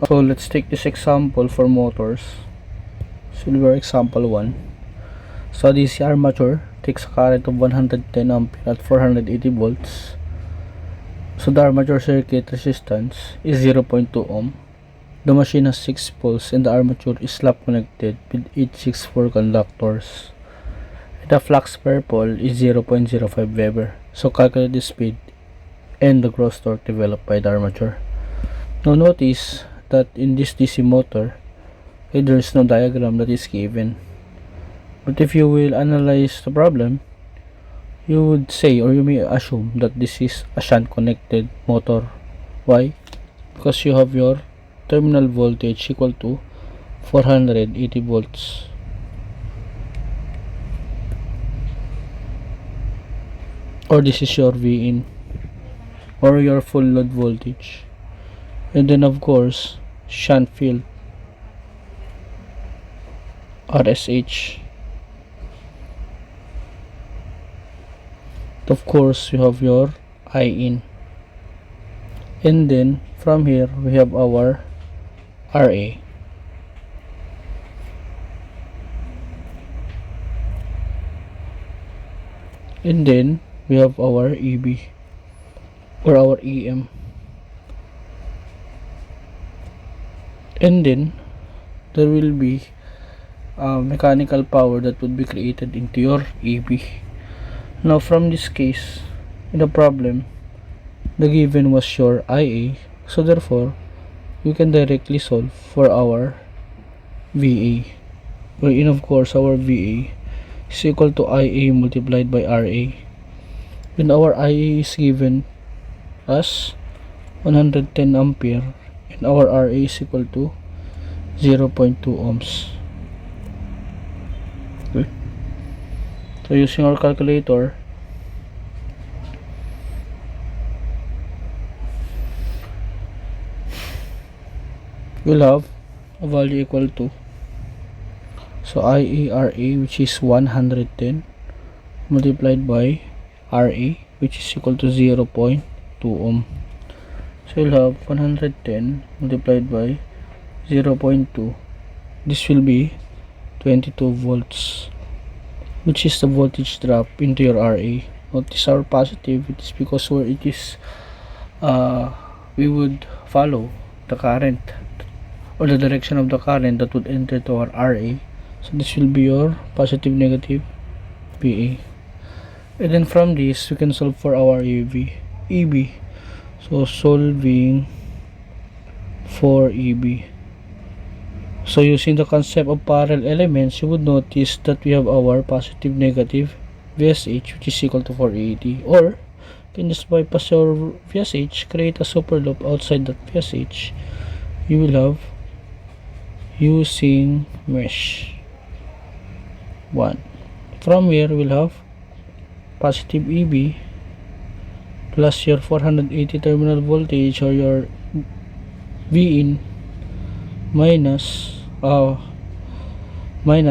So let's take this example for motors. Silver example 1. So DC armature takes a current of 110 ampere at 480 volts. So the armature circuit resistance is 0.2 ohm. The machine has 6 poles and the armature is slap connected with 864 conductors. The flux per pole is 0.05 Weber. So calculate the speed and the gross torque developed by the armature. Now notice that in this DC motor, there is no diagram that is given. But if you will analyze the problem, you would say, or you may assume, that this is a shunt connected motor. Why? Because you have your terminal voltage equal to 480 volts. Or this is your V in, or your full load voltage. And then of course, shunt field, RSH. Of course, you have your I in. And then from here we have our RA. And then we have our EB, or our EM. And then there will be mechanical power that would be created into your EB. Now from this case, in the problem, the given was your IA, so therefore we can directly solve for our VA, wherein of course our VA is equal to IA multiplied by RA. When our IA is given as 110 ampere and our RA is equal to 0.2 ohms. Okay. So using our calculator, we'll have a value equal to, so IARA, which is 110 multiplied by RA, which is equal to 0.2 ohm. So you'll have 110 multiplied by 0.2. This will be 22 volts, which is the voltage drop into your RA. Notice our positive, it is because where it is, we would follow the current, or the direction of the current that would enter to our RA. So this will be your positive, negative, VA. And then from this we can solve for our EB. So solving for EB, so using the concept of parallel elements, you would notice that we have our positive, negative VSH, which is equal to 480. Or you can just bypass your VSH, create a super loop outside that VSH. You will have, using mesh 1, from here we'll have positive EB plus your 480 terminal voltage, or your V in, minus I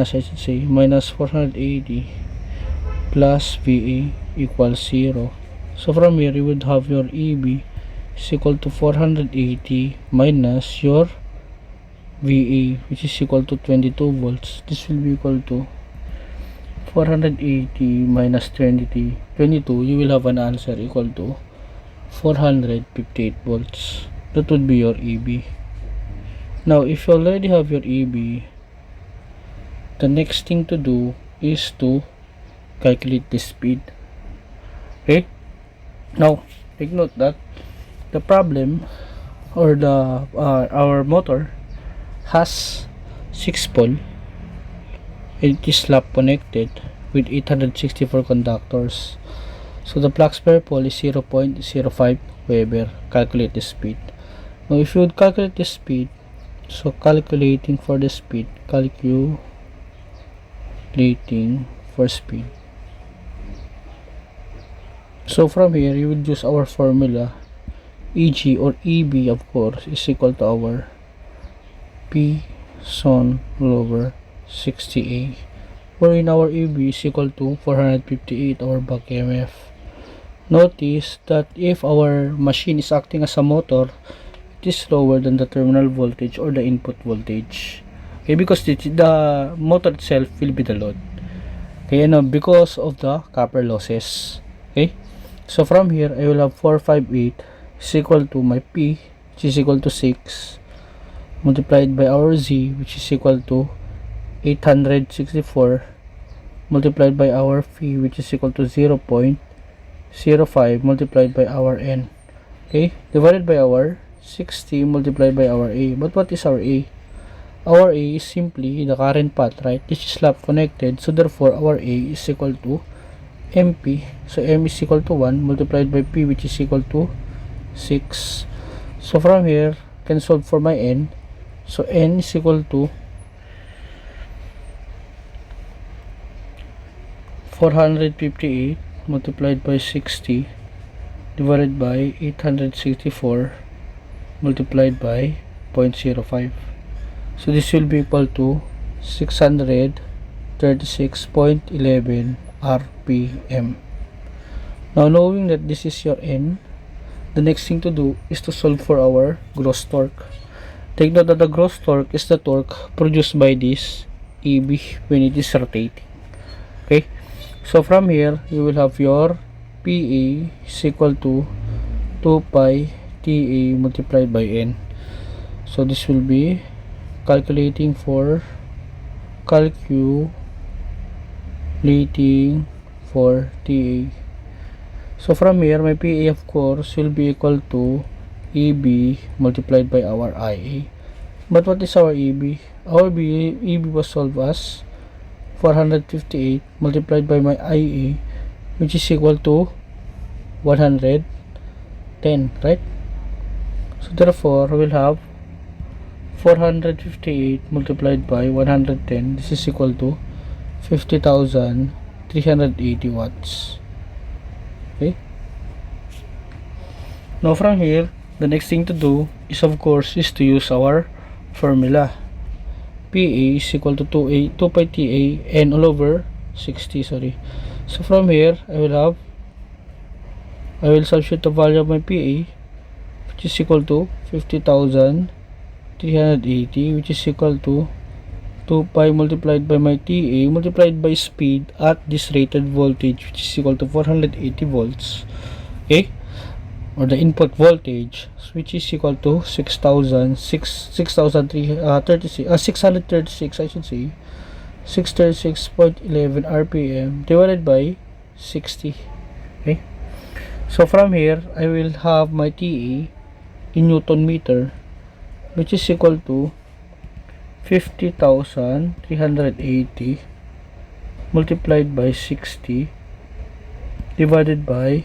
should say minus 480 plus VA equals 0. So from here you would have your EB is equal to 480 minus your VA, which is equal to 22 volts. This will be equal to 480 minus 22. You will have an answer equal to 458 volts. That would be your EB. Now if you already have your EB, the next thing to do is to calculate the speed. Okay, now take note that the problem, or the our motor has 6 pole. It is slap connected with 864 conductors. So the flux per pole is 0.05 Weber. Calculate the speed. Now if you would calculate the speed, so calculating for the speed, calculating for speed. So from here you would use our formula, EG or EB of course is equal to our P son over 60A, wherein our EB is equal to 458, our back EMF. Notice that if our machine is acting as a motor, is lower than the terminal voltage or the input voltage. Okay, because the motor itself will be the load. Okay, because of the copper losses. Okay, so from here I will have 458 is equal to my P, which is equal to 6, multiplied by our Z, which is equal to 864, multiplied by our phi, which is equal to 0.05, multiplied by our N. Okay, divided by our 60, multiplied by our A. But what is our A? Our A is simply the current path, right? This is lap connected, so therefore our A is equal to MP. So M is equal to 1 multiplied by P, which is equal to 6. So from here, I can solve for my N. So N is equal to 458 multiplied by 60 divided by 864 multiplied by 0.05. So this will be equal to 636.11 RPM. Now, knowing that this is your N, the next thing to do is to solve for our gross torque. Take note that the gross torque is the torque produced by this EB when it is rotating. Okay, so from here you will have your PA is equal to 2 pi TA multiplied by N. So this will be calculating for TA. So from here my PA of course will be equal to EB multiplied by our IA. But what is our EB? Our EB was solved as 458 multiplied by my IA, which is equal to 110, right? So therefore we will have 458 multiplied by 110. This is equal to 50,380 watts. Okay, now from here the next thing to do is of course is to use our formula. PA is equal to 2 pi TA N all over 60. So from here I will substitute the value of my PA, which is equal to 50,380, which is equal to 2 pi multiplied by my TA multiplied by speed at this rated voltage, which is equal to 480 volts. Okay, or the input voltage, which is equal to 636 I should say 636.11 RPM divided by 60. Okay, so from here I will have my TA in Newton meter, which is equal to 50,380 multiplied by 60 divided by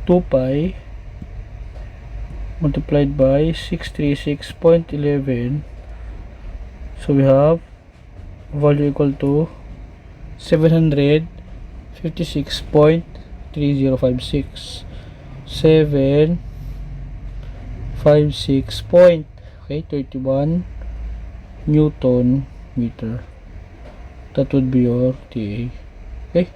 2 pi multiplied by 636.11. So we have value equal to 756.3056 31 Newton meter. That would be your TA. Okay.